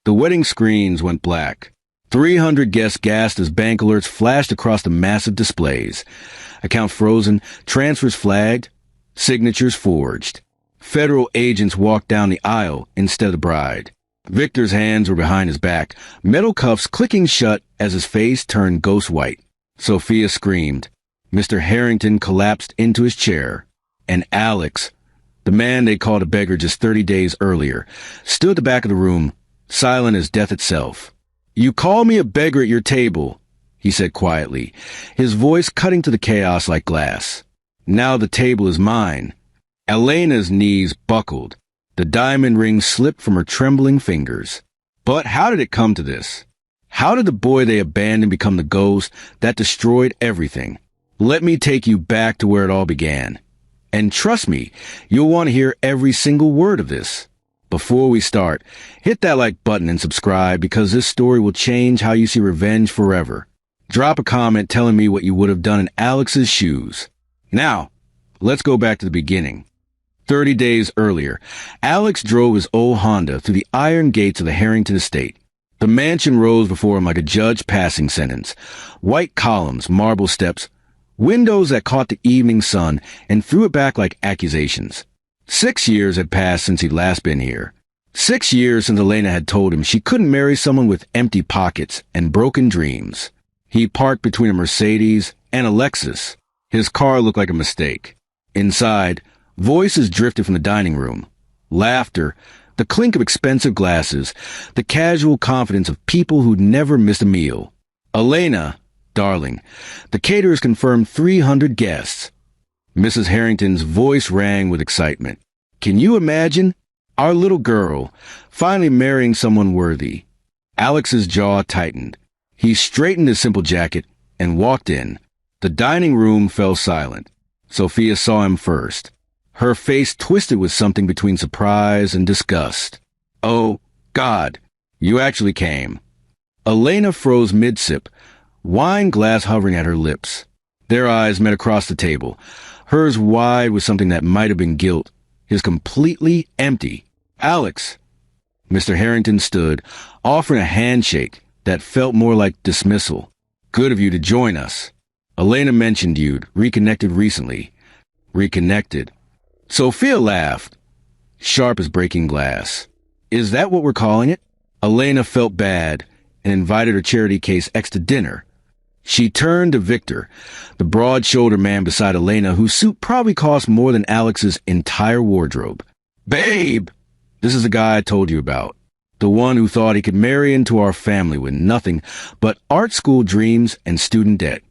The wedding screens went black. 300 guests gasped as bank alerts flashed across the massive displays. Accounts frozen, transfers flagged, signatures forged. Federal agents walked down the aisle instead of the bride. Victor's hands were behind his back, metal cuffs clicking shut as his face turned ghost white. Sophia screamed. Mr. Harrington collapsed into his chair. And Alex, the man they called a beggar just 30 days earlier, stood at the back of the room, silent as death itself. "You call me a beggar at your table," he said quietly, his voice cutting to the chaos like glass. "Now the table is mine." Elena's knees buckled. The diamond ring slipped from her trembling fingers. But how did it come to this? How did the boy they abandoned become the ghost that destroyed everything? Let me take you back to where it all began. And trust me, you'll want to hear every single word of this. Before we start, hit that like button and subscribe because this story will change how you see revenge forever. Drop a comment telling me what you would have done in Alex's shoes. Now, let's go back to the beginning. 30 days earlier, Alex drove his old Honda through the iron gates of the Harrington estate. The mansion rose before him like a judge passing sentence. White columns, marble steps, windows that caught the evening sun and threw it back like accusations. 6 years had passed since he'd last been here. 6 years since Elena had told him she couldn't marry someone with empty pockets and broken dreams. He parked between a Mercedes and a Lexus. His car looked like a mistake. Inside, voices drifted from the dining room. Laughter, the clink of expensive glasses, the casual confidence of people who'd never missed a meal. "Elena, darling, the caterers confirmed 300 guests." Mrs. Harrington's voice rang with excitement. "Can you imagine? Our little girl, finally marrying someone worthy." Alex's jaw tightened. He straightened his simple jacket and walked in. The dining room fell silent. Sophia saw him first. Her face twisted with something between surprise and disgust. "Oh, God, you actually came." Elena froze mid-sip, wine glass hovering at her lips. Their eyes met across the table, hers wide with something that might have been guilt, his completely empty. "Alex." Mr. Harrington stood, offering a handshake that felt more like dismissal. "Good of you to join us. Elena mentioned you'd reconnected recently." Reconnected. Sophia laughed, sharp as breaking glass. "Is that what we're calling it?" Elena felt bad and invited her charity case ex to dinner. She turned to Victor, the broad-shouldered man beside Elena, whose suit probably cost more than Alex's entire wardrobe. "Babe! This is the guy I told you about. The one who thought he could marry into our family with nothing but art school dreams and student debt."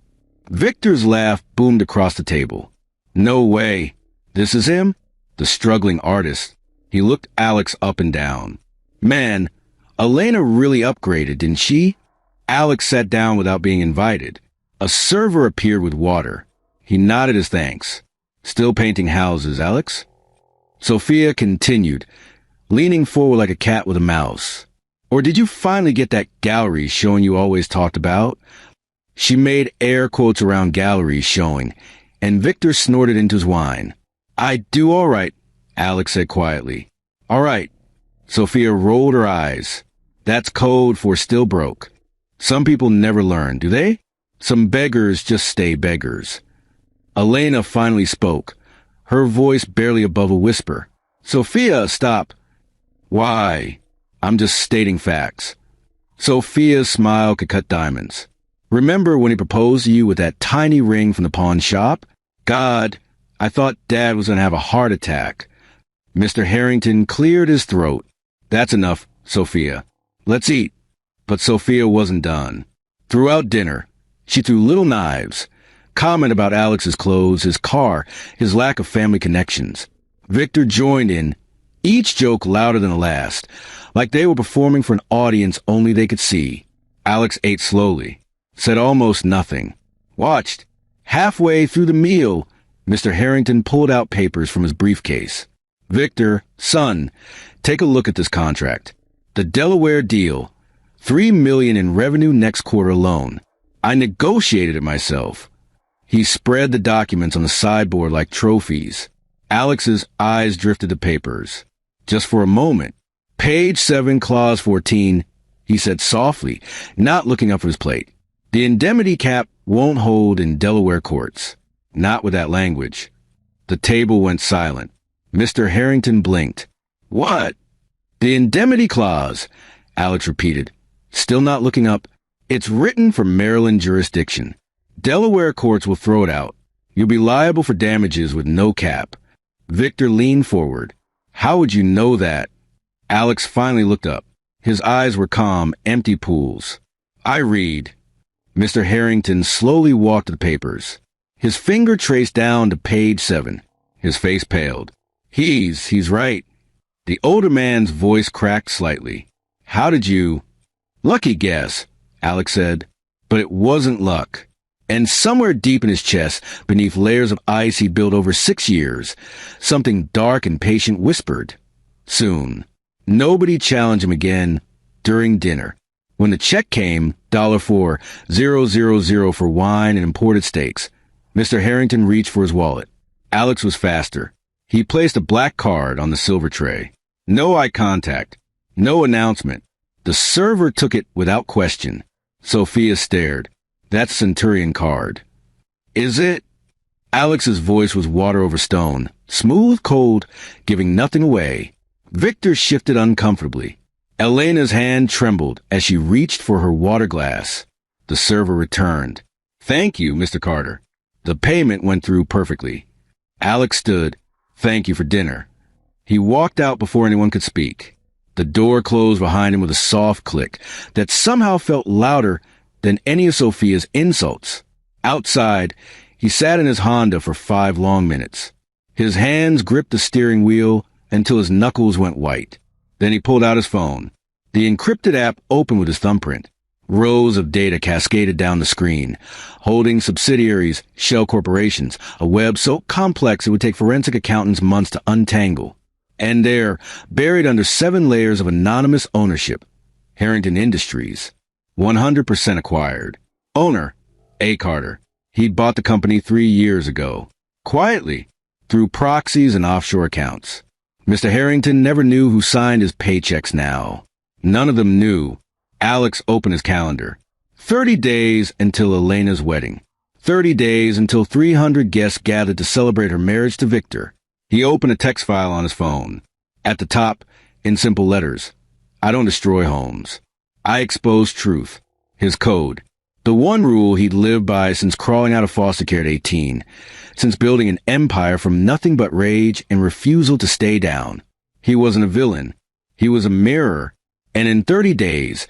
Victor's laugh boomed across the table. "No way. This is him? The struggling artist." He looked Alex up and down. "Man, Elena really upgraded, didn't she?" Alex sat down without being invited. A server appeared with water. He nodded his thanks. "Still painting houses, Alex?" Sophia continued, leaning forward like a cat with a mouse. "Or did you finally get that gallery showing you always talked about?" She made air quotes around galleries showing, and Victor snorted into his wine. "I do all right," Alex said quietly. "All right." Sophia rolled her eyes. "That's code for still broke. Some people never learn, do they? Some beggars just stay beggars." Elena finally spoke, her voice barely above a whisper. "Sophia, stop." "Why? I'm just stating facts." Sophia's smile could cut diamonds. "Remember when he proposed to you with that tiny ring from the pawn shop? God, I thought Dad was going to have a heart attack." Mr. Harrington cleared his throat. "That's enough, Sophia. Let's eat." But Sophia wasn't done. Throughout dinner, she threw little knives, comment about Alex's clothes, his car, his lack of family connections. Victor joined in, each joke louder than the last, like they were performing for an audience only they could see. Alex ate slowly, said almost nothing, watched. Halfway through the meal, Mr. Harrington pulled out papers from his briefcase. "Victor, son, take a look at this contract. The Delaware deal, $3 million in revenue next quarter alone. I negotiated it myself." He spread the documents on the sideboard like trophies. Alex's eyes drifted to papers. Just for a moment, Page 7, clause 14, he said softly, not looking up from his plate. The indemnity cap won't hold in Delaware courts. Not with that language. The table went silent. Mr. Harrington blinked. What? The indemnity clause, Alex repeated, still not looking up. It's written for Maryland jurisdiction. Delaware courts will throw it out. You'll be liable for damages with no cap. Victor leaned forward. How would you know that? Alex finally looked up. His eyes were calm, empty pools. I read. Mr. Harrington slowly walked to the papers. His finger traced down to page 7. His face paled. He's right. The older man's voice cracked slightly. How did you... Lucky guess, Alex said. But it wasn't luck. And somewhere deep in his chest, beneath layers of ice he'd built over 6 years, something dark and patient whispered. Soon. Nobody challenged him again during dinner. When the check came, $4,000 for wine and imported steaks, Mr. Harrington reached for his wallet. Alex was faster. He placed a black card on the silver tray. No eye contact. No announcement. The server took it without question. Sophia stared. That's Centurion card. Is it? Alex's voice was water over stone, smooth, cold, giving nothing away. Victor shifted uncomfortably. Elena's hand trembled as she reached for her water glass. The server returned. Thank you, Mr. Carter. The payment went through perfectly. Alex stood. Thank you for dinner. He walked out before anyone could speak. The door closed behind him with a soft click that somehow felt louder than any of Sophia's insults. Outside, he sat in his Honda for 5 long minutes. His hands gripped the steering wheel until his knuckles went white. Then he pulled out his phone. The encrypted app opened with his thumbprint. Rows of data cascaded down the screen, holding subsidiaries, shell corporations, a web so complex it would take forensic accountants months to untangle. And there, buried under 7 layers of anonymous ownership, Harrington Industries. 100% acquired. Owner, A. Carter. He'd bought the company 3 years ago. Quietly, through proxies and offshore accounts. Mr. Harrington never knew who signed his paychecks now. None of them knew. Alex opened his calendar. 30 days until Elena's wedding. 30 days until 300 guests gathered to celebrate her marriage to Victor. He opened a text file on his phone. At the top, in simple letters, I don't destroy homes. I expose truth. His code. The one rule he'd lived by since crawling out of foster care at 18. Since building an empire from nothing but rage and refusal to stay down. He wasn't a villain. He was a mirror. And in 30 days,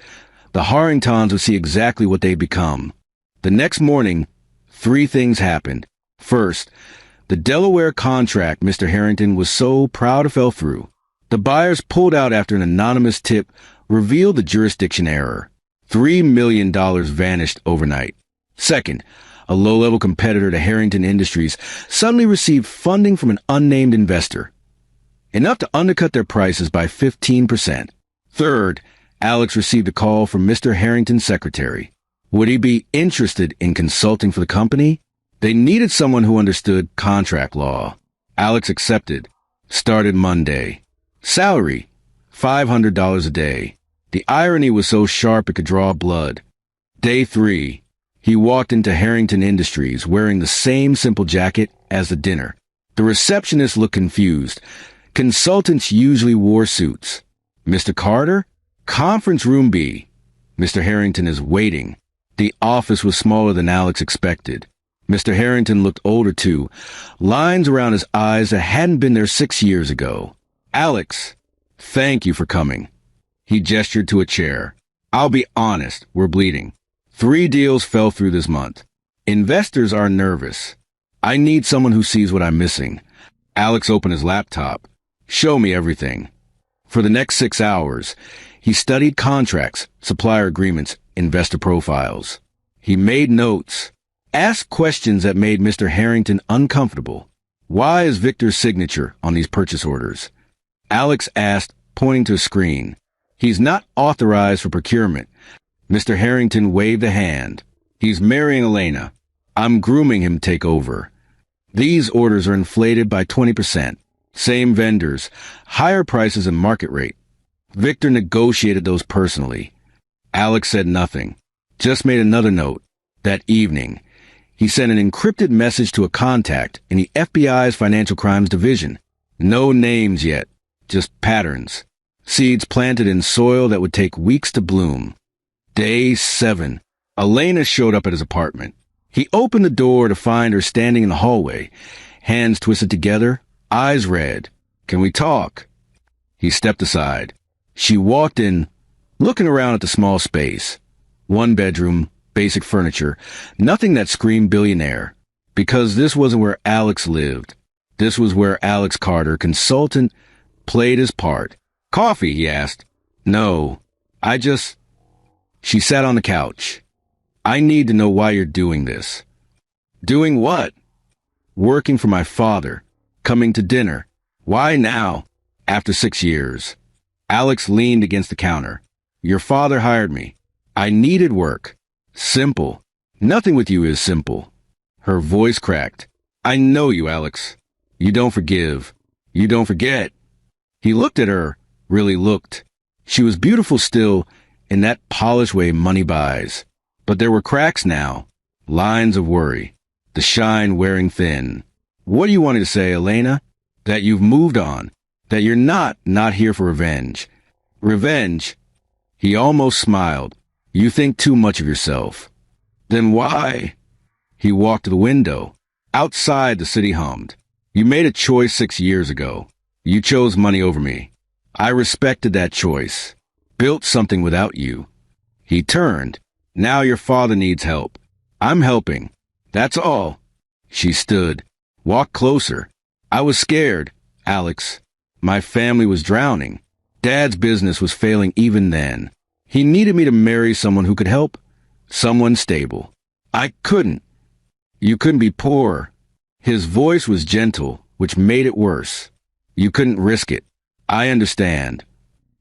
the Harringtons would see exactly what they'd become. The next morning, 3 things happened. First, the Delaware contract Mr. Harrington was so proud it fell through. The buyers pulled out after an anonymous tip revealed the jurisdiction error. $3 million vanished overnight. Second, a low-level competitor to Harrington Industries suddenly received funding from an unnamed investor, enough to undercut their prices by 15%. Third, Alex received a call from Mr. Harrington's secretary. Would he be interested in consulting for the company? They needed someone who understood contract law. Alex accepted. Started Monday. Salary, $500 a day. The irony was so sharp it could draw blood. Day 3. He walked into Harrington Industries wearing the same simple jacket as the dinner. The receptionist looked confused. Consultants usually wore suits. Mr. Carter? Conference room B. Mr. Harrington is waiting. The office was smaller than Alex expected. Mr. Harrington looked older too, lines around his eyes that hadn't been there 6 years ago. Alex, thank you for coming. He gestured to a chair. I'll be honest, we're bleeding. 3 deals fell through this month. Investors are nervous. I need someone who sees what I'm missing. Alex opened his laptop. Show me everything. For the next 6 hours, he studied contracts, supplier agreements, investor profiles. He made notes, asked questions that made Mr. Harrington uncomfortable. Why is Victor's signature on these purchase orders? Alex asked, pointing to a screen. He's not authorized for procurement. Mr. Harrington waved a hand. He's marrying Elena. I'm grooming him to take over. These orders are inflated by 20%. Same vendors, higher prices and market rate. Victor negotiated those personally. Alex said nothing, just made another note. That evening, he sent an encrypted message to a contact in the FBI's Financial Crimes Division. No names yet, just patterns. Seeds planted in soil that would take weeks to bloom. Day 7. Elena showed up at his apartment. He opened the door to find her standing in the hallway, hands twisted together, eyes red. "Can we talk?" He stepped aside. She walked in, looking around at the small space. One bedroom, basic furniture, nothing that screamed billionaire. Because this wasn't where Alex lived. This was where Alex Carter, consultant, played his part. "Coffee?" he asked. "No, She sat on the couch. "I need to know why you're doing this." "Doing what?" "Working for my father. Coming to dinner." "Why now?" "After 6 years." Alex leaned against the counter. "Your father hired me. I needed work. Simple. Nothing with you is simple." Her voice cracked. "I know you, Alex. You don't forgive. You don't forget." He looked at her, really looked. She was beautiful still, in that polished way money buys. But there were cracks now, lines of worry, the shine wearing thin. "What do you want to say, Elena? That you've moved on, that you're not here for revenge." "Revenge?" He almost smiled. "You think too much of yourself." "Then why?" He walked to the window. Outside, the city hummed. "You made a choice 6 years ago. You chose money over me. I respected that choice. Built something without you." He turned. "Now your father needs help. I'm helping. That's all." She stood. "Walk closer." "I was scared, Alex. My family was drowning. Dad's business was failing even then. He needed me to marry someone who could help. Someone stable. I couldn't." "You couldn't be poor." His voice was gentle, which made it worse. "You couldn't risk it. I understand."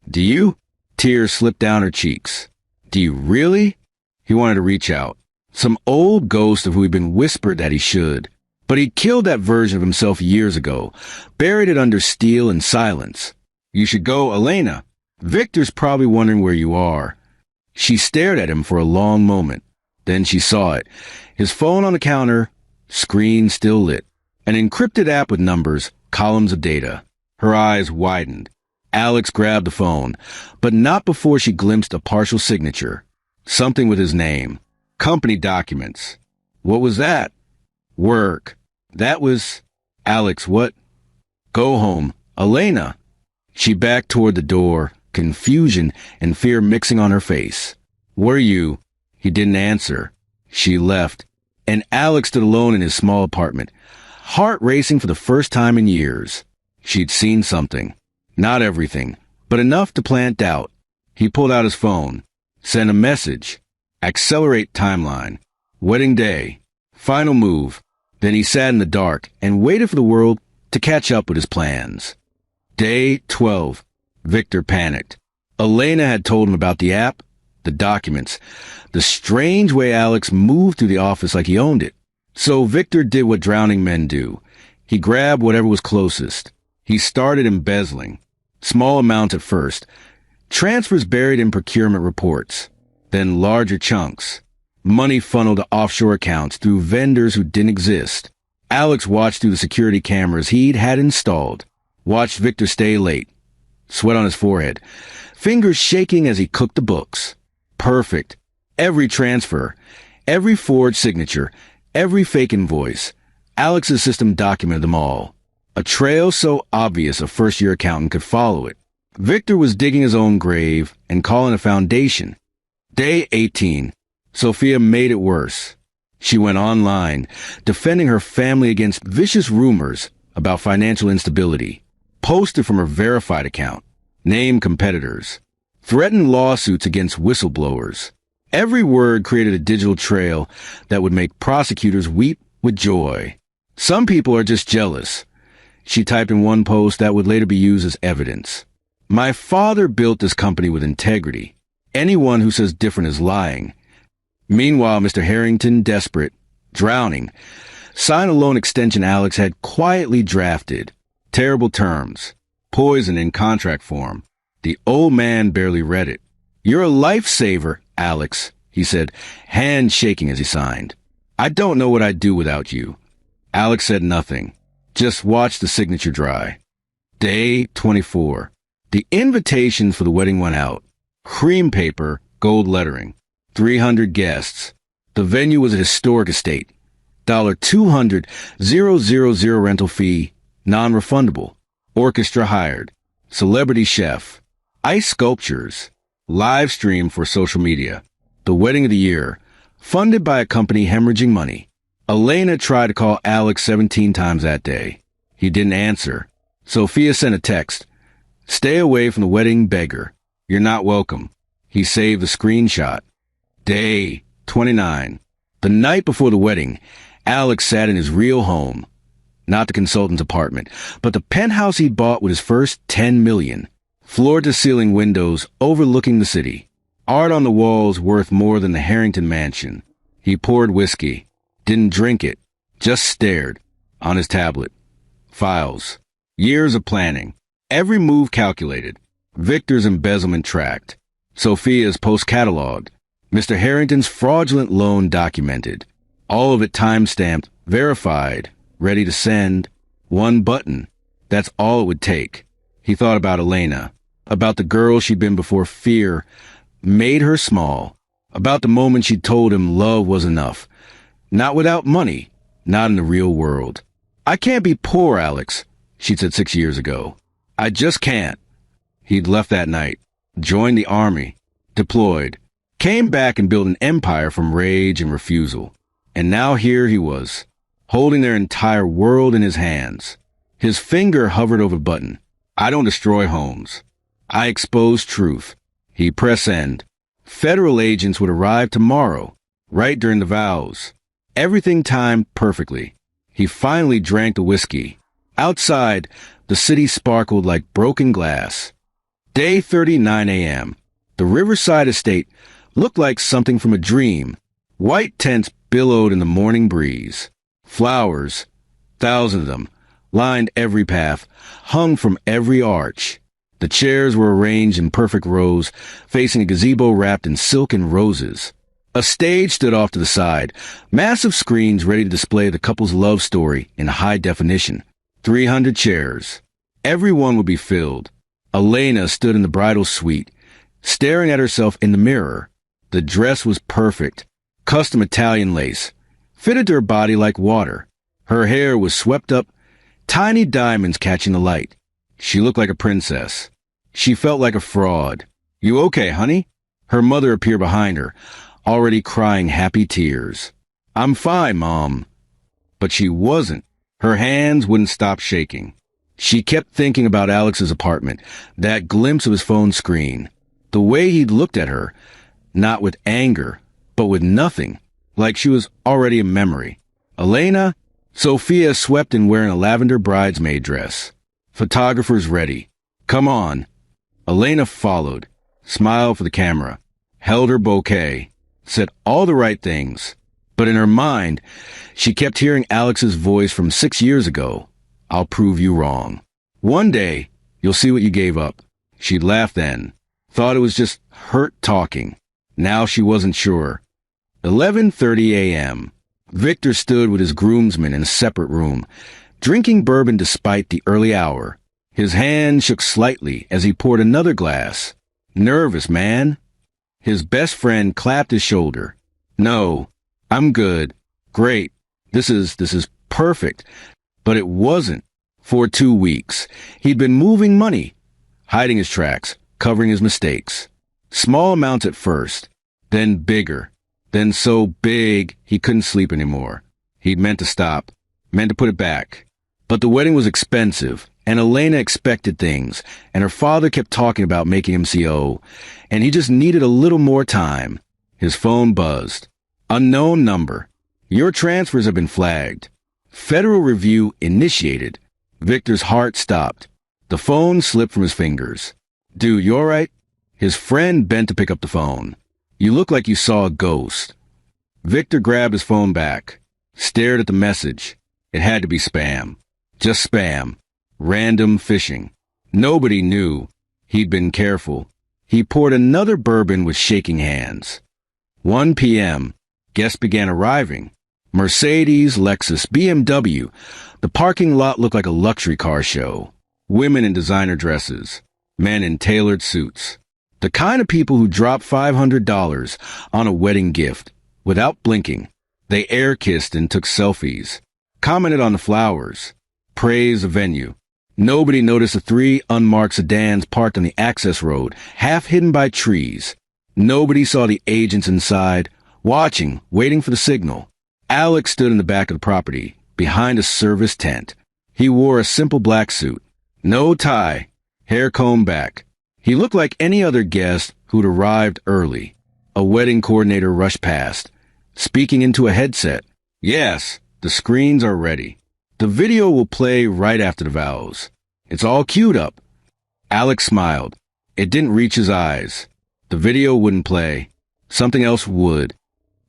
"Do you?" Tears slipped down her cheeks. "Do you really?" He wanted to reach out. Some old ghost of who he'd been whispered that he should. But he'd killed that version of himself years ago, buried it under steel and silence. "You should go, Elena. Victor's probably wondering where you are." She stared at him for a long moment. Then she saw it. His phone on the counter, screen still lit. An encrypted app with numbers, columns of data. Her eyes widened. Alex grabbed the phone, but not before she glimpsed a partial signature. Something with his name. Company documents. What was that? Work. That was... Alex, what? "Go home. Elena." She backed toward the door, confusion and fear mixing on her face. "Were you?" He didn't answer. She left, and Alex stood alone in his small apartment, heart racing for the first time in years. She'd seen something. Not everything, but enough to plant doubt. He pulled out his phone. Sent a message. Accelerate timeline. Wedding day. Final move. Then he sat in the dark and waited for the world to catch up with his plans. Day 12. Victor panicked. Elena had told him about the app, the documents, the strange way Alex moved through the office like he owned it. So Victor did what drowning men do. He grabbed whatever was closest. He started embezzling. Small amounts at first. Transfers buried in procurement reports. Then larger chunks. Money funneled to offshore accounts through vendors who didn't exist. Alex watched through the security cameras he'd had installed. Watched Victor stay late. Sweat on his forehead. Fingers shaking as he cooked the books. Perfect. Every transfer. Every forged signature. Every fake invoice. Alex's system documented them all. A trail so obvious a first-year accountant could follow it. Victor was digging his own grave and calling a foundation. Day 18. Sophia made it worse. She went online, defending her family against vicious rumors about financial instability. Posted from her verified account. Named competitors. Threatened lawsuits against whistleblowers. Every word created a digital trail that would make prosecutors weep with joy. Some people are just jealous. She typed in one post that would later be used as evidence. My father built this company with integrity. Anyone who says different is lying. Meanwhile, Mr. Harrington, desperate, drowning, signed a loan extension Alex had quietly drafted. Terrible terms. Poison in contract form. The old man barely read it. "You're a lifesaver, Alex," he said, hand shaking as he signed. "I don't know what I'd do without you." Alex said nothing, just watched the signature dry. Day 24. The invitations for the wedding went out. Cream paper, gold lettering. 300 guests. The venue was a historic estate. $200,000 rental fee, non-refundable. Orchestra hired. Celebrity chef. Ice sculptures. Live stream for social media. The wedding of the year. Funded by a company hemorrhaging money. Elena tried to call Alex 17 times that day. He didn't answer. Sophia sent a text. "Stay away from the wedding, beggar. You're not welcome." He saved the screenshot. Day 29. The night before the wedding, Alex sat in his real home. Not the consultant's apartment, but the penthouse he'd bought with his first $10 million. Floor-to-ceiling windows overlooking the city. Art on the walls worth more than the Harrington mansion. He poured whiskey. Didn't drink it. Just stared. On his tablet. Files. Years of planning. Every move calculated. Victor's embezzlement tracked. Sophia's post-cataloged. Mr. Harrington's fraudulent loan documented. All of it time-stamped, verified, ready to send. One button. That's all it would take. He thought about Elena. About the girl she'd been before fear made her small. About the moment she'd told him love was enough. Not without money. Not in the real world. "I can't be poor, Alex," she'd said 6 years ago. "I just can't." He'd left that night. Joined the army. Deployed. Came back and built an empire from rage and refusal. And now here he was, holding their entire world in his hands. His finger hovered over the button. "I don't destroy homes. I expose truth." He pressed send. Federal agents would arrive tomorrow, right during the vows. Everything timed perfectly. He finally drank the whiskey. Outside, the city sparkled like broken glass. Day 39 a.m. The Riverside estate looked like something from a dream. White tents billowed in the morning breeze. Flowers, thousands of them, lined every path, hung from every arch. The chairs were arranged in perfect rows, facing a gazebo wrapped in silk and roses. A stage stood off to the side, massive screens ready to display the couple's love story in high definition. 300 chairs. Every one would be filled. Elena stood in the bridal suite, staring at herself in the mirror. The dress was perfect. Custom Italian lace. Fitted to her body like water. Her hair was swept up, tiny diamonds catching the light. She looked like a princess. She felt like a fraud. "You okay, honey?" Her mother appeared behind her, already crying happy tears. "I'm fine, Mom." But she wasn't. Her hands wouldn't stop shaking. She kept thinking about Alex's apartment, that glimpse of his phone screen. The way he'd looked at her, not with anger, but with nothing, like she was already a memory. Elena? Sophia swept in wearing a lavender bridesmaid dress. Photographers ready. "Come on." Elena followed, smiled for the camera, held her bouquet, said all the right things. But in her mind, she kept hearing Alex's voice from 6 years ago. "I'll prove you wrong. One day, you'll see what you gave up." She'd laughed then, thought it was just hurt talking. Now she wasn't sure. 11:30 a.m. Victor stood with his groomsmen in a separate room, drinking bourbon despite the early hour. His hand shook slightly as he poured another glass. "Nervous, man." His best friend clapped his shoulder. "No, I'm good. Great. This is perfect." But it wasn't. For 2 weeks, he'd been moving money, hiding his tracks, covering his mistakes. Small amounts at first, then bigger, then so big he couldn't sleep anymore. He'd meant to stop, meant to put it back. But the wedding was expensive, and Elena expected things, and her father kept talking about making him CO, and he just needed a little more time. His phone buzzed. Unknown number. "Your transfers have been flagged." Federal review initiated. Victor's heart stopped. The phone slipped from his fingers. "Dude, you all right?" His friend bent to pick up the phone. "You look like you saw a ghost." Victor grabbed his phone back, stared at the message. It had to be spam. Just spam. Random phishing. Nobody knew. He'd been careful. He poured another bourbon with shaking hands. 1 p.m. Guests began arriving. Mercedes, Lexus, BMW. The parking lot looked like a luxury car show. Women in designer dresses. Men in tailored suits. The kind of people who drop $500 on a wedding gift. Without blinking, they air-kissed and took selfies. Commented on the flowers. Praised the venue. Nobody noticed the 3 unmarked sedans parked on the access road, half hidden by trees. Nobody saw the agents inside, watching, waiting for the signal. Alex stood in the back of the property, behind a service tent. He wore a simple black suit. No tie, hair combed back. He looked like any other guest who'd arrived early. A wedding coordinator rushed past, speaking into a headset. Yes, the screens are ready. The video will play right after the vows. It's all queued up. Alex smiled. It didn't reach his eyes. The video wouldn't play. Something else would.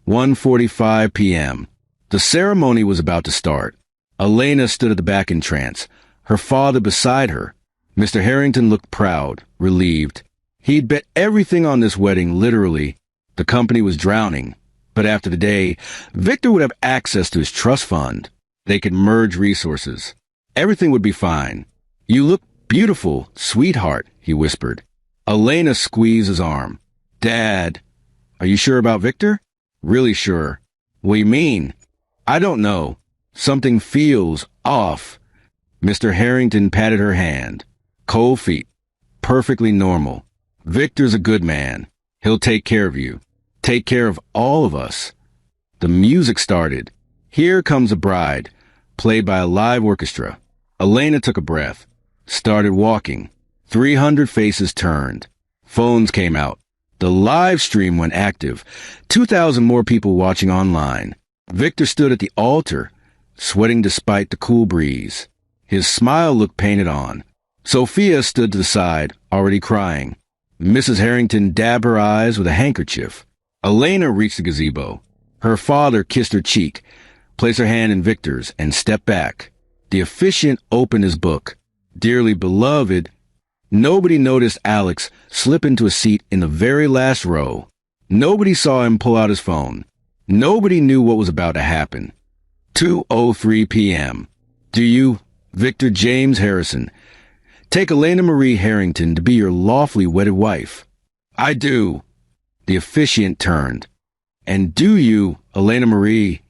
1:45 p.m. The ceremony was about to start. Elena stood at the back in trance, her father beside her. Mr. Harrington looked proud, relieved. He'd bet everything on this wedding, literally. The company was drowning. But after the day, Victor would have access to his trust fund. They could merge resources. Everything would be fine. You look beautiful, sweetheart, he whispered. Elena squeezed his arm. Dad, are you sure about Victor? Really sure. What do you mean? I don't know. Something feels off. Mr. Harrington patted her hand. Cold feet. Perfectly normal. Victor's a good man. He'll take care of you. Take care of all of us. The music started. Here Comes a Bride, played by a live orchestra. Elena took a breath, started walking. 300 faces turned. Phones came out. The live stream went active. 2,000 more people watching online. Victor stood at the altar, sweating despite the cool breeze. His smile looked painted on. Sophia stood to the side, already crying. Mrs. Harrington dabbed her eyes with a handkerchief. Elena reached the gazebo. Her father kissed her cheek, placed her hand in Victor's, and stepped back. The officiant opened his book. Dearly beloved. Nobody noticed Alex slip into a seat in the very last row. Nobody saw him pull out his phone. Nobody knew what was about to happen. 2:03 p.m. Do you, Victor James Harrison, take Elena Marie Harrington to be your lawfully wedded wife? I do. The officiant turned. And do you, Elena Marie?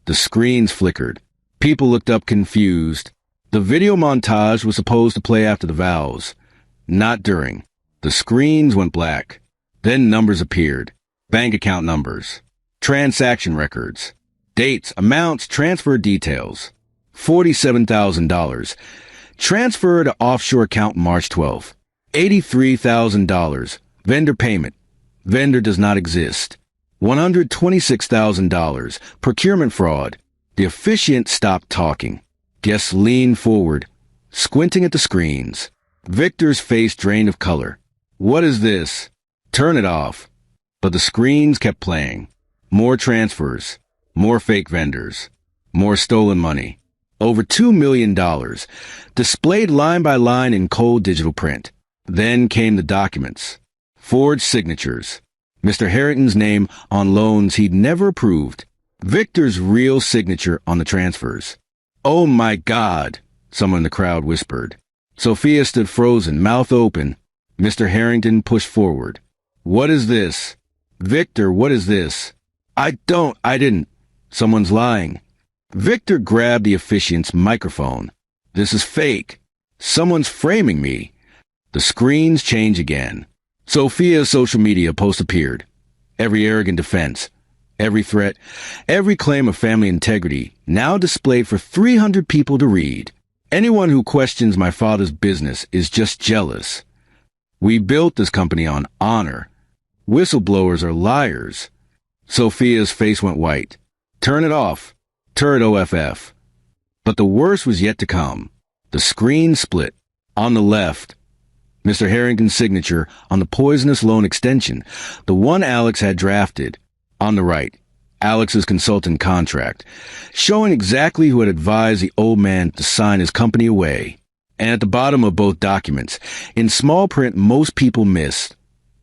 The screens flickered. People looked up confused. The video montage was supposed to play after the vows. Not during. The screens went black. Then numbers appeared. Bank account numbers. Transaction records. Dates, amounts, transfer details. $47,000. Transfer to offshore account March 12th. $83,000. Vendor payment. Vendor does not exist. $126,000. Procurement fraud. The officiant stopped talking. Guests leaned forward, squinting at the screens. Victor's face drained of color. What is this? Turn it off. But the screens kept playing. More transfers. More fake vendors. More stolen money. Over $2 million. Displayed line by line in cold digital print. Then came the documents. Forged signatures. Mr. Harrington's name on loans he'd never approved. Victor's real signature on the transfers. Oh my God, someone in the crowd whispered. Sophia stood frozen, mouth open. Mr. Harrington pushed forward. What is this? Victor, what is this? I didn't. Someone's lying. Victor grabbed the officiant's microphone. This is fake. Someone's framing me. The screens change again. Sophia's social media post appeared. Every arrogant defense, every threat, every claim of family integrity now displayed for 300 people to read. Anyone who questions my father's business is just jealous. We built this company on honor. Whistleblowers are liars. Sophia's face went white. Turn it off. Turd OFF. But the worst was yet to come. The screen split. On the left, Mr. Harrington's signature on the poisonous loan extension, the one Alex had drafted. On the right, Alex's consultant contract, showing exactly who had advised the old man to sign his company away. And at the bottom of both documents, in small print most people missed,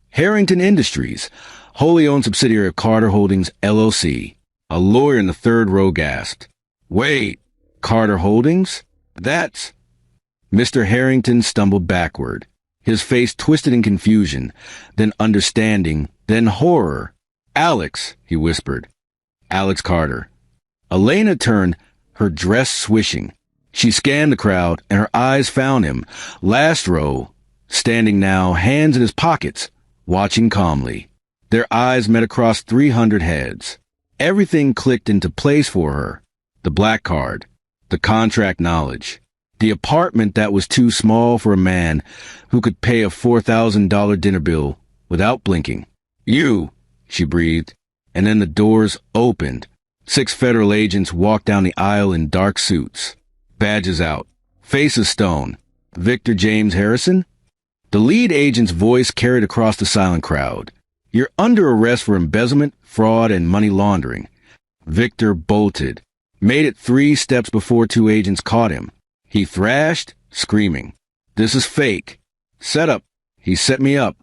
Harrington Industries, wholly owned subsidiary of Carter Holdings, LLC. A lawyer in the third row gasped. Wait, Carter Holdings? That's... Mr. Harrington stumbled backward, his face twisted in confusion, then understanding, then horror. Alex, he whispered. Alex Carter. Elena turned, her dress swishing. She scanned the crowd, and her eyes found him, last row, standing now, hands in his pockets, watching calmly. Their eyes met across 300 heads. Everything clicked into place for her. The black card, the contract knowledge, the apartment that was too small for a man who could pay a $4,000 dinner bill without blinking. You, she breathed, and then the doors opened. 6 federal agents walked down the aisle in dark suits. Badges out. Faces stone. Victor James Harrison? The lead agent's voice carried across the silent crowd. You're under arrest for embezzlement, fraud, and money laundering. Victor bolted. Made it 3 steps before 2 agents caught him. He thrashed, screaming. This is fake. Set up. He set me up.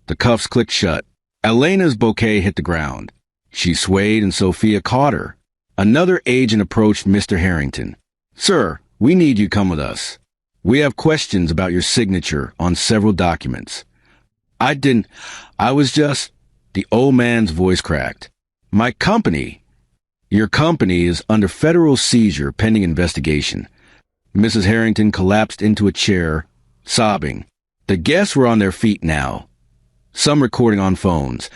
The cuffs clicked shut. Elena's bouquet hit the ground. She swayed and Sophia caught her. Another agent approached Mr. Harrington. Sir, we need you come with us. We have questions about your signature on several documents. I was just... The old man's voice cracked. My company... Your company is under federal seizure pending investigation. Mrs. Harrington collapsed into a chair, sobbing. The guests were on their feet now. Some recording on phones,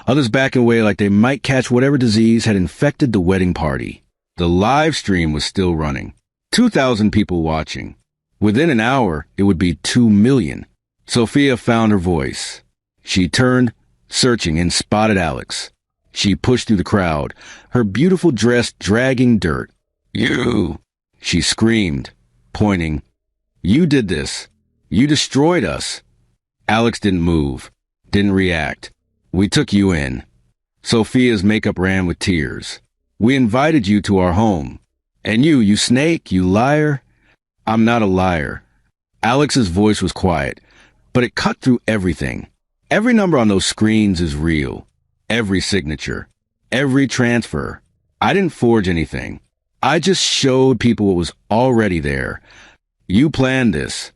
others backing away like they might catch whatever disease had infected the wedding party. The live stream was still running. 2,000 people watching. Within an hour, it would be 2 million. Sophia found her voice. She turned, searching, and spotted Alex. She pushed through the crowd, her beautiful dress dragging dirt. You! She screamed, pointing. You did this. You destroyed us. Alex didn't move, didn't react. We took you in. Sophia's makeup ran with tears. We invited you to our home. And you snake, you liar. I'm not a liar. Alex's voice was quiet, but it cut through everything. Every number on those screens is real. Every signature. Every transfer. I didn't forge anything. I just showed people what was already there. You planned this.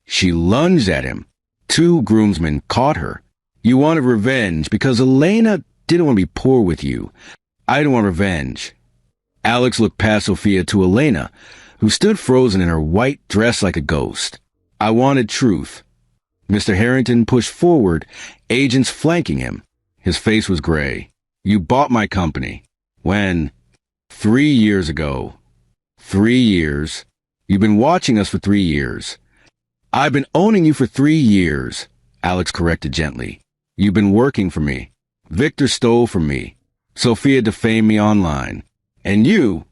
She lunged at him. 2 groomsmen caught her. You wanted revenge because Elena didn't want to be poor with you. I didn't want revenge. Alex looked past Sophia to Elena, who stood frozen in her white dress like a ghost. I wanted truth. Mr. Harrington pushed forward, agents flanking him. His face was gray. You bought my company. When? 3 years ago. 3 years. You've been watching us for 3 years. I've been owning you for 3 years, Alex corrected gently. You've been working for me. Victor stole from me. Sophia defamed me online. And you...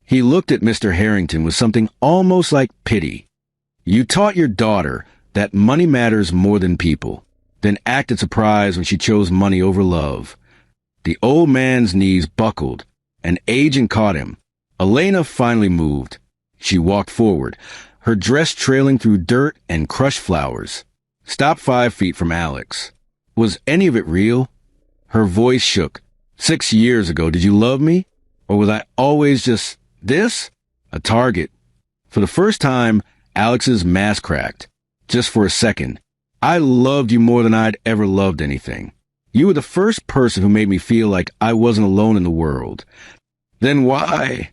He looked at Mr. Harrington with something almost like pity. You taught your daughter that money matters more than people, then acted surprised when she chose money over love. The old man's knees buckled. An agent caught him. Elena finally moved. She walked forward, her dress trailing through dirt and crushed flowers. Stopped 5 feet from Alex. Was any of it real? Her voice shook. 6 years ago, did you love me? Or was I always just this? A target. For the first time, Alex's mask cracked. Just for a second. I loved you more than I'd ever loved anything. You were the first person who made me feel like I wasn't alone in the world. Then why?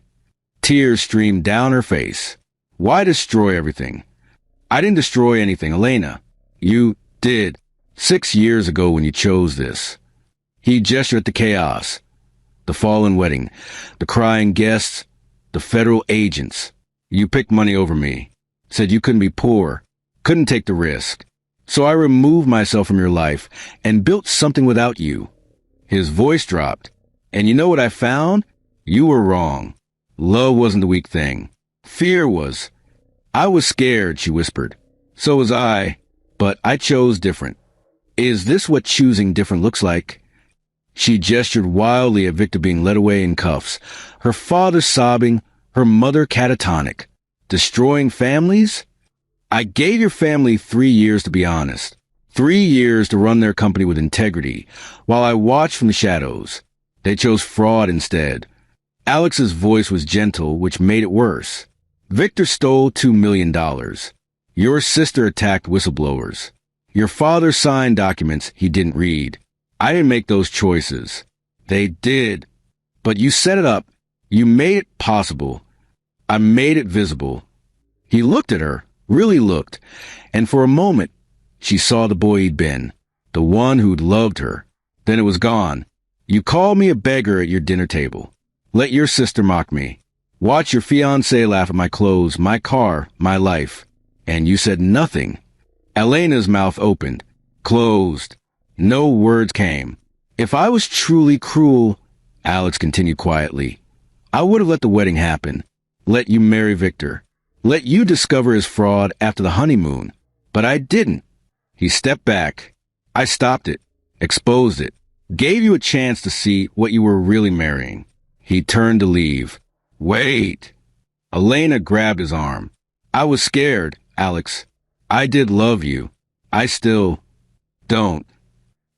Tears streamed down her face. Why destroy everything? I didn't destroy anything, Elena. You did. 6 years ago when you chose this. He gestured at the chaos. The fallen wedding. The crying guests. The federal agents. You picked money over me. Said you couldn't be poor. Couldn't take the risk. So I removed myself from your life and built something without you. His voice dropped. And you know what I found? You were wrong. Love wasn't the weak thing. Fear was. I was scared, she whispered. So was I. But I chose different. Is this what choosing different looks like? She gestured wildly at Victor being led away in cuffs. Her father sobbing, her mother catatonic. Destroying families? I gave your family 3 years to be honest. 3 years to run their company with integrity, while I watched from the shadows. They chose fraud instead. Alex's voice was gentle, which made it worse. Victor stole $2 million. Your sister attacked whistleblowers. Your father signed documents he didn't read. I didn't make those choices. They did. But you set it up. You made it possible. I made it visible. He looked at her, really looked, and for a moment, she saw the boy he'd been, the one who'd loved her. Then it was gone. You called me a beggar at your dinner table. Let your sister mock me. Watch your fiancé laugh at my clothes, my car, my life. And you said nothing. Elena's mouth opened, closed. No words came. If I was truly cruel, Alex continued quietly, I would have let the wedding happen. Let you marry Victor. Let you discover his fraud after the honeymoon. But I didn't. He stepped back. I stopped it, exposed it, gave you a chance to see what you were really marrying. He turned to leave. Wait. Elena grabbed his arm. I was scared, Alex. I did love you. I still don't.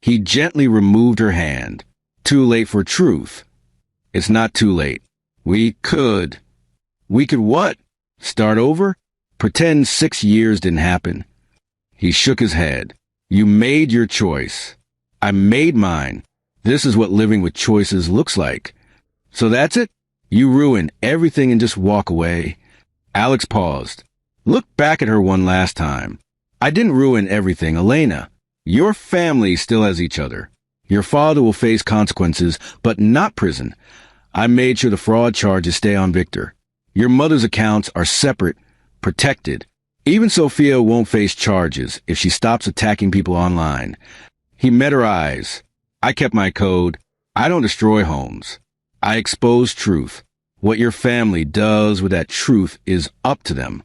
He gently removed her hand. Too late for truth. It's not too late. We could. We could what? Start over? Pretend 6 years didn't happen? He shook his head. You made your choice. I made mine. This is what living with choices looks like. So that's it? You ruin everything and just walk away? Alex paused. Look back at her one last time. I didn't ruin everything, Elena. Your family still has each other. Your father will face consequences, but not prison. I made sure the fraud charges stay on Victor. Your mother's accounts are separate, protected. Even Sophia won't face charges if she stops attacking people online. He met her eyes. I kept my code. I don't destroy homes. I expose truth. What your family does with that truth is up to them.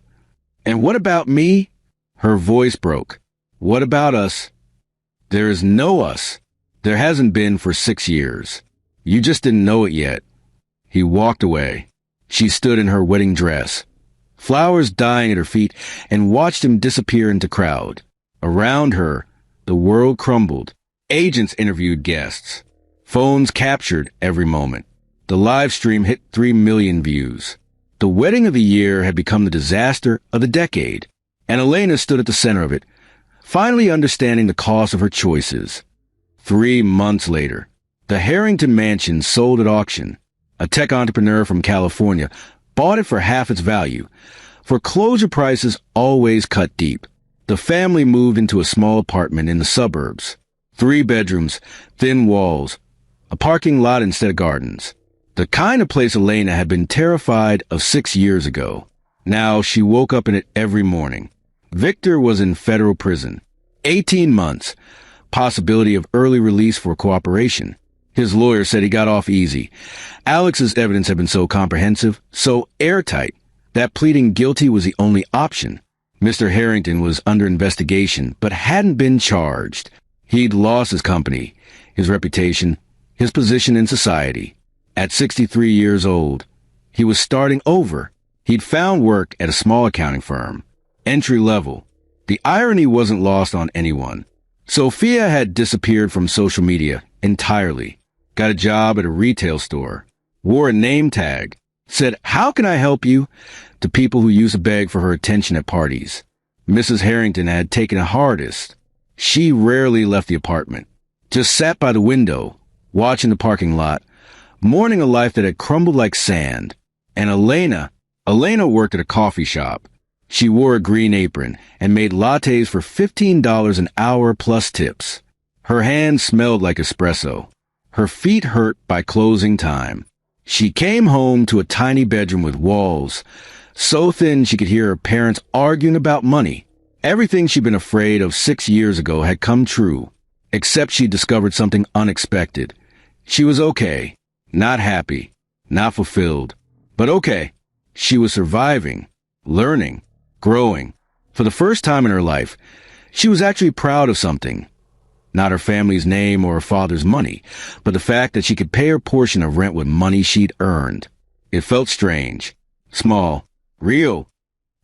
And what about me? Her voice broke. What about us? There is no us. There hasn't been for 6 years. You just didn't know it yet. He walked away. She stood in her wedding dress, flowers dying at her feet, and watched him disappear into crowd. Around her, the world crumbled. Agents interviewed guests. Phones captured every moment. The live stream hit 3 million views. The wedding of the year had become the disaster of the decade, and Elena stood at the center of it, finally understanding the cost of her choices. 3 months later, the Harrington mansion sold at auction. A tech entrepreneur from California bought it for half its value. Foreclosure prices always cut deep. The family moved into a small apartment in the suburbs. 3 bedrooms, thin walls, a parking lot instead of gardens. The kind of place Elena had been terrified of 6 years ago. Now she woke up in it every morning. Victor was in federal prison. 18 months. Possibility of early release for cooperation. His lawyer said he got off easy. Alex's evidence had been so comprehensive, so airtight, that pleading guilty was the only option. Mr. Harrington was under investigation, but hadn't been charged. He'd lost his company, his reputation, his position in society. At 63 years old, he was starting over. He'd found work at a small accounting firm, entry level. The irony wasn't lost on anyone. Sophia had disappeared from social media entirely. Got a job at a retail store, wore a name tag, said, "How can I help you?" to people who used to beg for her attention at parties. Mrs. Harrington had taken it hardest. She rarely left the apartment, just sat by the window, watching the parking lot, mourning a life that had crumbled like sand. And Elena worked at a coffee shop. She wore a green apron and made lattes for $15 an hour plus tips. Her hands smelled like espresso. Her feet hurt by closing time. She came home to a tiny bedroom with walls, so thin she could hear her parents arguing about money. Everything she'd been afraid of 6 years ago had come true, except she discovered something unexpected. She was okay, not happy, not fulfilled, but okay. She was surviving, learning, growing. For the first time in her life, she was actually proud of something. Not her family's name or her father's money, but the fact that she could pay her portion of rent with money she'd earned. It felt strange, small, real.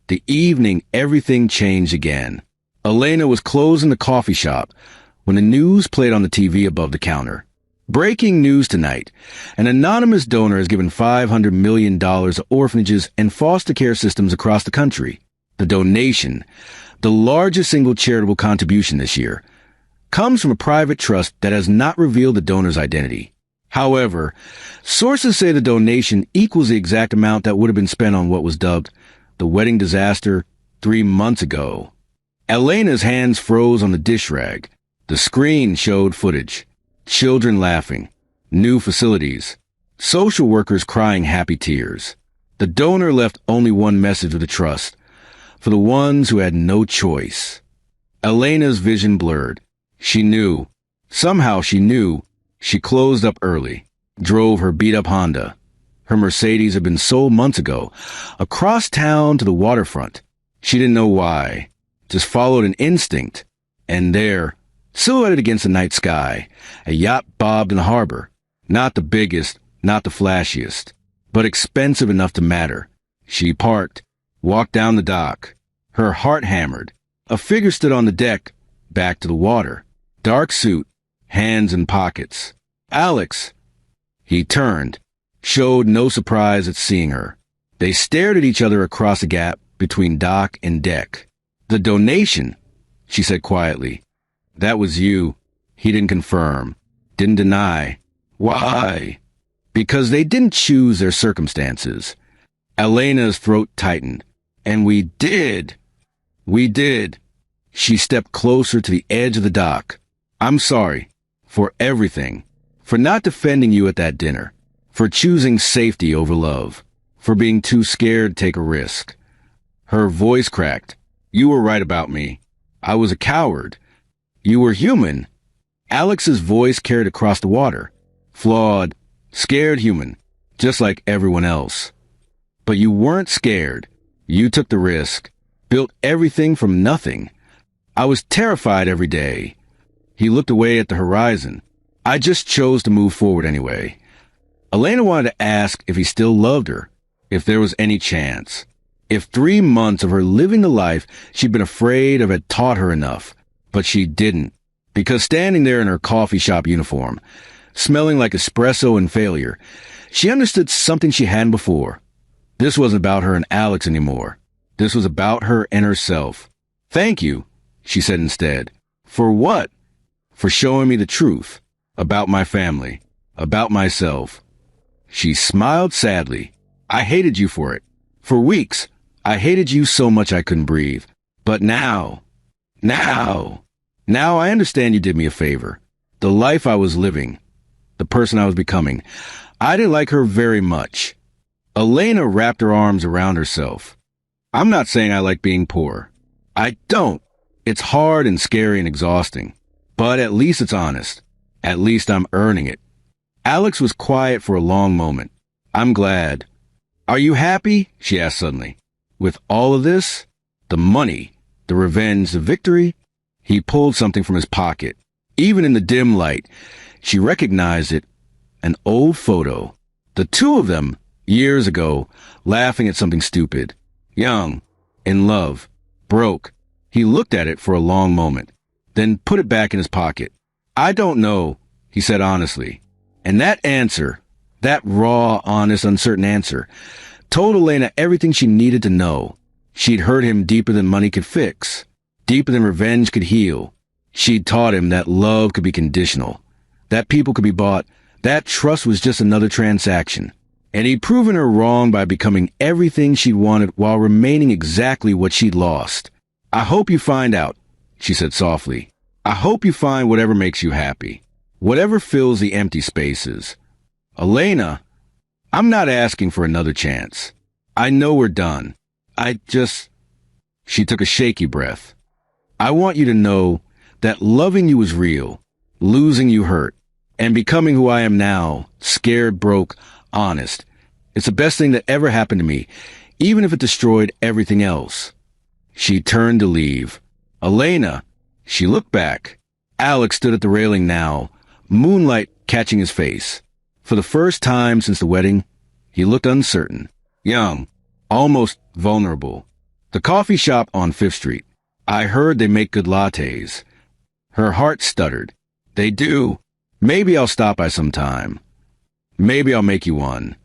The evening, everything changed again. Elena was closing the coffee shop when the news played on the TV above the counter. Breaking news tonight. An anonymous donor has given $500 million to orphanages and foster care systems across the country. The donation, the largest single charitable contribution this year, comes from a private trust that has not revealed the donor's identity. However, sources say the donation equals the exact amount that would have been spent on what was dubbed the wedding disaster 3 months ago. Elena's hands froze on the dish rag. The screen showed footage. Children laughing. New facilities. Social workers crying happy tears. The donor left only one message with the trust. For the ones who had no choice. Elena's vision blurred. She knew. Somehow she knew. She closed up early. Drove her beat-up Honda. Her Mercedes had been sold months ago. Across town to the waterfront. She didn't know why. Just followed an instinct. And there, silhouetted against the night sky, a yacht bobbed in the harbor. Not the biggest, not the flashiest, but expensive enough to matter. She parked, walked down the dock. Her heart hammered. A figure stood on the deck, back to the water. Dark suit, hands in pockets. Alex. He turned, showed no surprise at seeing her. They stared at each other across the gap between dock and deck. The donation, she said quietly. That was you. He didn't confirm, didn't deny. Why? Because they didn't choose their circumstances. Elena's throat tightened. And we did. We did. She stepped closer to the edge of the dock. I'm sorry. For everything. For not defending you at that dinner. For choosing safety over love. For being too scared to take a risk. Her voice cracked. You were right about me. I was a coward. You were human. Alex's voice carried across the water. Flawed, scared human, just like everyone else. But you weren't scared. You took the risk. Built everything from nothing. I was terrified every day. He looked away at the horizon. I just chose to move forward anyway. Elena wanted to ask if he still loved her, if there was any chance. If 3 months of her living the life she'd been afraid of had taught her enough. But she didn't. Because standing there in her coffee shop uniform, smelling like espresso and failure, she understood something she hadn't before. This wasn't about her and Alex anymore. This was about her and herself. Thank you, she said instead. For what? For showing me the truth. About my family. About myself. She smiled sadly. I hated you for it. For weeks, I hated you so much I couldn't breathe. But now I understand you did me a favor. The life I was living, the person I was becoming, I didn't like her very much. Elena wrapped her arms around herself. I'm not saying I like being poor. I don't. It's hard and scary and exhausting. But at least it's honest. At least I'm earning it. Alex was quiet for a long moment. I'm glad. Are you happy? She asked suddenly. With all of this? The money, the revenge, the victory? He pulled something from his pocket. Even in the dim light, she recognized it. An old photo. The two of them, years ago, laughing at something stupid. Young, in love, broke. He looked at it for a long moment, then put it back in his pocket. I don't know, he said honestly. And that answer, that raw, honest, uncertain answer, told Elena everything she needed to know. She'd hurt him deeper than money could fix, deeper than revenge could heal. She'd taught him that love could be conditional, that people could be bought, that trust was just another transaction. And he'd proven her wrong by becoming everything she'd wanted while remaining exactly what she'd lost. I hope you find out, she said softly. I hope you find whatever makes you happy, whatever fills the empty spaces. Elena, I'm not asking for another chance. I know we're done. She took a shaky breath. I want you to know that loving you was real, losing you hurt, and becoming who I am now, scared, broke, honest. It's the best thing that ever happened to me, even if it destroyed everything else. She turned to leave. Elena, she looked back. Alex stood at the railing now, moonlight catching his face. For the first time since the wedding, he looked uncertain, young, almost vulnerable. The coffee shop on 5th Street. I heard they make good lattes. Her heart stuttered. They do. Maybe I'll stop by sometime. Maybe I'll make you one.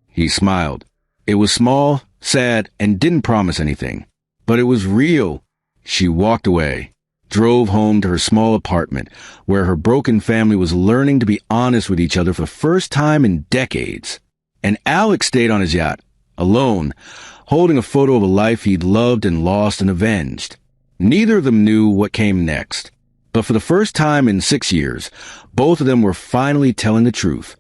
He smiled. It was small, sad, and didn't promise anything. But it was real. She walked away, drove home to her small apartment, where her broken family was learning to be honest with each other for the first time in decades. And Alex stayed on his yacht, alone, holding a photo of a life he'd loved and lost and avenged. Neither of them knew what came next. But for the first time in 6 years, both of them were finally telling the truth.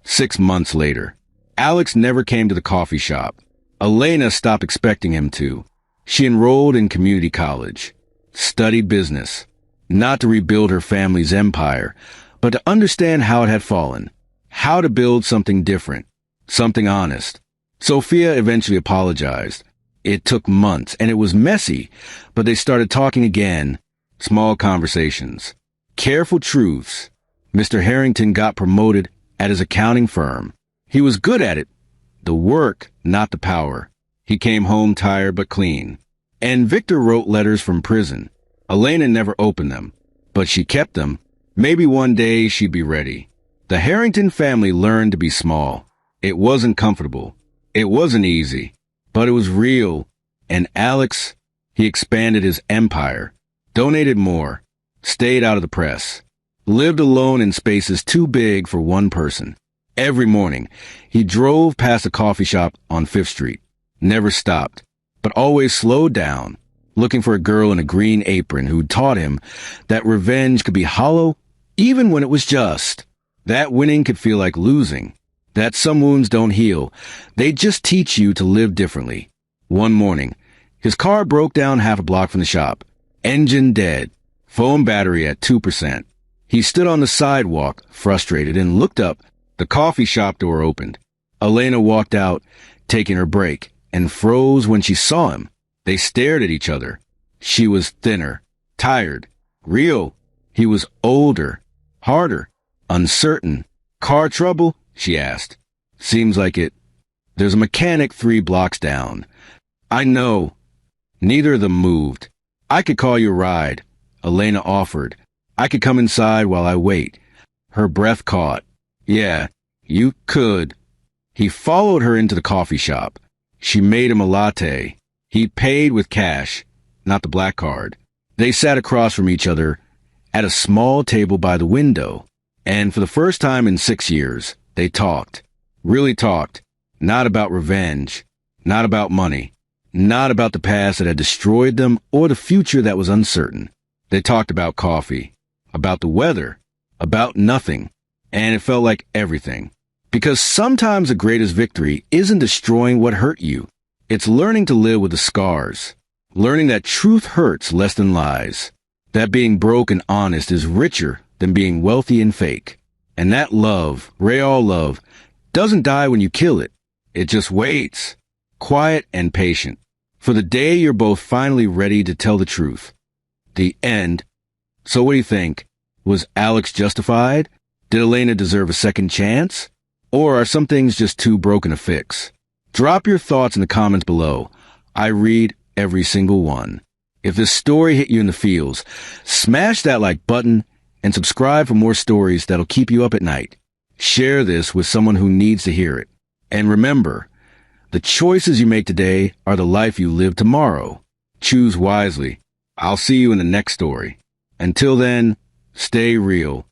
6 months later, Alex never came to the coffee shop. Elena stopped expecting him to. She enrolled in community college, studied business, not to rebuild her family's empire, but to understand how it had fallen, how to build something different, something honest. Sophia eventually apologized. It took months, and it was messy, but they started talking again. Small conversations. Careful truths. Mr. Harrington got promoted at his accounting firm. He was good at it. The work, not the power. He came home tired but clean. And Victor wrote letters from prison. Elena never opened them, but she kept them. Maybe one day she'd be ready. The Harrington family learned to be small. It wasn't comfortable. It wasn't easy, but it was real. And Alex, he expanded his empire, donated more, stayed out of the press, lived alone in spaces too big for one person. Every morning, he drove past a coffee shop on 5th Street, never stopped, but always slowed down, looking for a girl in a green apron who taught him that revenge could be hollow even when it was just, that winning could feel like losing, that some wounds don't heal, they just teach you to live differently. One morning, his car broke down half a block from the shop, engine dead, phone battery at 2%. He stood on the sidewalk, frustrated, and looked up. The coffee shop door opened. Elena walked out, taking her break, and froze when she saw him. They stared at each other. She was thinner, tired, real. He was older, harder, uncertain. Car trouble? She asked. Seems like it. There's a mechanic 3 blocks down. I know. Neither of them moved. I could call you a ride, Elena offered. I could come inside while I wait. Her breath caught. Yeah, you could. He followed her into the coffee shop. She made him a latte. He paid with cash, not the black card. They sat across from each other at a small table by the window. And for the first time in 6 years, they talked. Really talked. Not about revenge. Not about money. Not about the past that had destroyed them or the future that was uncertain. They talked about coffee. About the weather. About nothing. And it felt like everything. Because sometimes the greatest victory isn't destroying what hurt you. It's learning to live with the scars. Learning that truth hurts less than lies. That being broke and honest is richer than being wealthy and fake. And that love, real love, doesn't die when you kill it. It just waits. Quiet and patient. For the day you're both finally ready to tell the truth. The end. So what do you think? Was Alex justified? Did Elena deserve a second chance? Or are some things just too broken to fix? Drop your thoughts in the comments below. I read every single one. If this story hit you in the feels, smash that like button and subscribe for more stories that'll keep you up at night. Share this with someone who needs to hear it. And remember, the choices you make today are the life you live tomorrow. Choose wisely. I'll see you in the next story. Until then, stay real.